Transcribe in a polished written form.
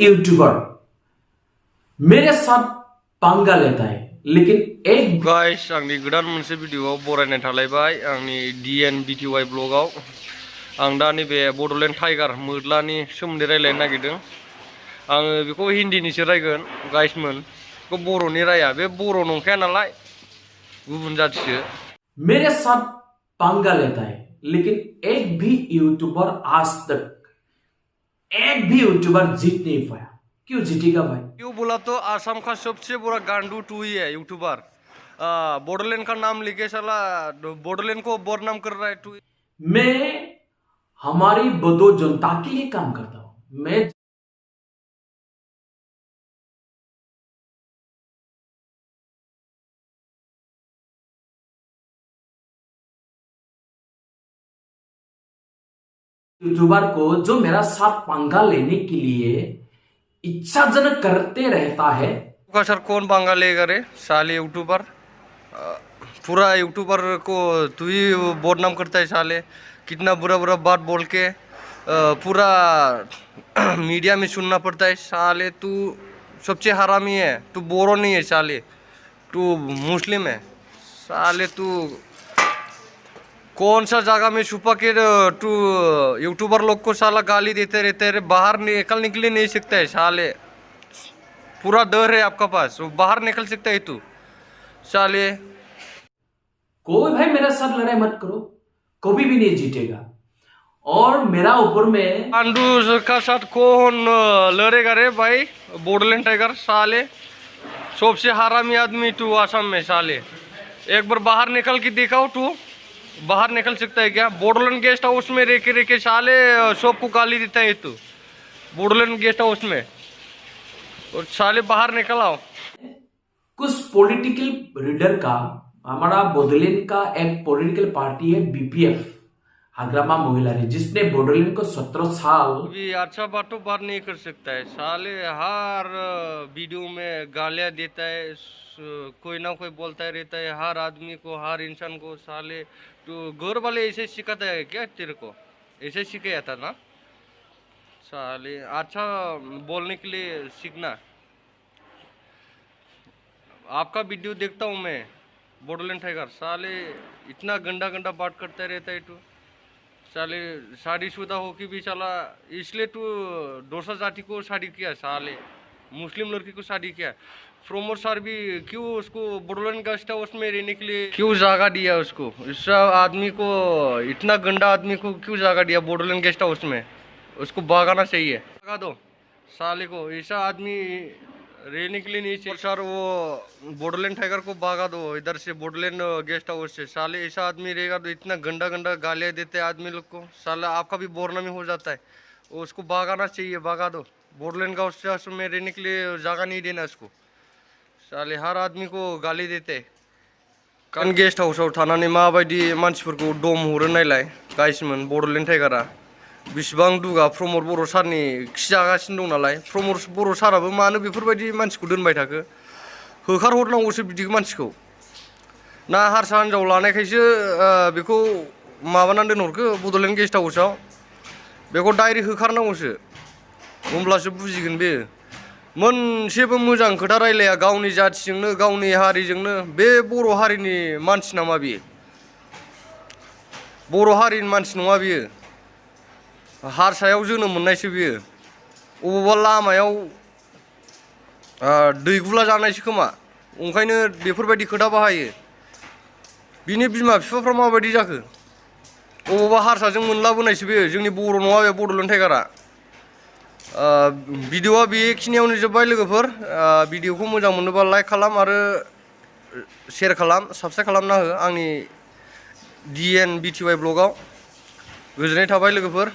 YouTuber मेरे साथ पंगा लेता है लेकिन एक गाइस आंनि गोदान मोनसे भिडिअआव बरायनाय थालायबाय आंनि DN BTY ब्लगाव आं दा नैबे बड'लेण्ड टाइगार मोद्लानि सोमोन्दै रायलायनो नागिरदों। आङो बेखौ हिन्दीनिसो रायगोन गाइसमोन, बेखौ बर'नि राया, बे बर' नंखाया नालाय गुबुन जाथिसो। मेरे साथ पंगा लेता है लेकिन एक भी यूट्यूबर आज तक जीत नहीं पाया। क्यों जीतेगा भाई? क्यों बोला तो आसाम का सबसे बड़ा गांडू टू ही है यूट्यूबर। बॉडोलैंड का नाम लेके साला बॉडोलैंड को बदनाम कर रहा है टू। मैं हमारी बदो जनता के लिए काम करता हूं। मैं यूट्यूबर को जो मेरा साथ पंगा लेने के लिए इच्छाजनक करते रहता है। सर कौन पंगा लेगा रे साले यूट्यूबर? पूरा यूट्यूबर को तू ही बदनाम करता है साले। कितना बुरा बुरा बात बोल के पूरा मीडिया में सुनना पड़ता है साले। तू सबसे हरामी है, तू बोरो नहीं है साले, तू मुस्लिम है साले। तू कौन सा जगह में छुपा के तू यूट्यूबर लोग को साला गाली देते रहते रे? बाहर निकल नहीं सकता है साले। पूरा डर है आपका पास, वो बाहर निकल सकता है तू साले। कोई भाई मेरे साथ लड़ाई मत करो, कभी भी नहीं जीतेगा। और मेरा ऊपर में पांडू का साथ कौन लड़ेगा रे भाई? बॉडोलैंड टाइगर साले, सबसे हरामी आदमी तू आसाम में साले। एक बार बाहर निकल के दिखाओ, तू बाहर निकल सकता है क्या? बॉडोलैंड गेस्ट हाउस में रह के साले सबको गाली देता है तू बॉडोलैंड गेस्ट हाउस में, और साले बाहर निकल आओ। कुछ पॉलिटिकल रीडर का, हमारा बॉडोलैंड का एक पॉलिटिकल पार्टी है BPF हाग्रामा महिलारी, जिसने बॉडोलैंड को 17 साल भी अच्छा बात नहीं कर सकता है साले। हर वीडियो में गालियां देता है, कोई ना कोई बोलता है रहता है हर आदमी को, हर इंसान को साले। तो घर वाले ऐसे सिखाता है क्या तेरे को? ऐसे सिखाया था ना साले। अच्छा बोलने के लिए सीखना। आपका वीडियो देखता हूँ मैं, बॉडोलैंड टाइगर साले इतना गंदा गंदा बात करता रहता है तू साले। शादीशुदा हो कि भी साला, इसलिए तू दूसरा जाति को शादी किया साले, मुस्लिम लड़की को शादी किया। प्रमोद सर भी क्यों उसको बॉडोलैंड गेस्ट हाउस में रहने के लिए क्यों जगह दिया उसको? इस आदमी को, इतना गंदा आदमी को क्यों जगह दिया बॉडोलैंड गेस्ट हाउस में? उसको भगाना चाहिए, भगा दो साले को। ऐसा आदमी रहने के लिए नहीं चाहिए सर। वो बॉडोलैंड टाइगर को भगा दो इधर से, बॉडोलैंड गेस्ट हाउस से साले। ऐसा आदमी रहेगा तो इतना गंदा गंदा गालियाँ देते हैं आदमी लोग को साला, आपका भी बोरनामी हो जाता है। उसको भगाना चाहिए, भगा दो। बॉडोलैंड गेस्ट हाउस में रहने के लिए जगह नहीं देना उसको साले। हर आदमी को गाली देते कान गेस्ट हाउसाव थानानै माबायदि मानसिफोरखौ दम हरो नायलाय गाइसमोन। बड'लेण्ड टाइगारा बिसिबां दुगा प्रमद बर' सारनि खि जागासिनो दं नालाय। प्रमद बर' साराबो मानो बेफोरबायदि मानसिखौ दोनबाय थाखो? होखारहरनांगौसो बिदि मानसिखौ। ना हारसा हिनजाव लानायखायसो बेखौ माबानानै दोनहरखो बड'लेण्ड गेस्ट हाउसाव? बेखौ डाइरेक्ट होखारनांगौसो, होमब्लासो बुजिगोन बे। मोनसेबो मोजां खोथा रायलाया गावनि जातिजोंनो, गावनि हारिजोंनो। बे बर' हारिनि मानसि नामा बियो? बर' हारिनि मानसि नङा बियो, हारसायाव जोनोम मोननायसो बियो। अबावबा लामायाव दैगुला जानायसो खोमा, ओंखायनो बेफोरबायदि खोथा बाहायो। बिनि बिमा बिफाफ्रा माबायदि जाखो? अबावबा हारसाजों मोनलाबोनायसो बियो, जोंनि बर' नङा बे बड'लेण्ड टाइगारा। भिडिअआ बेखिनियावनो जोब्बाय लोगोफोर। भिडिअखौ मोजां मोनोबा लाइक खालाम आरो शेयार खालाम, साबस्क्राइब खालामना हो आंनि DN BTY ब्लगाव। गोजोननाय थाबाय लोगोफोर।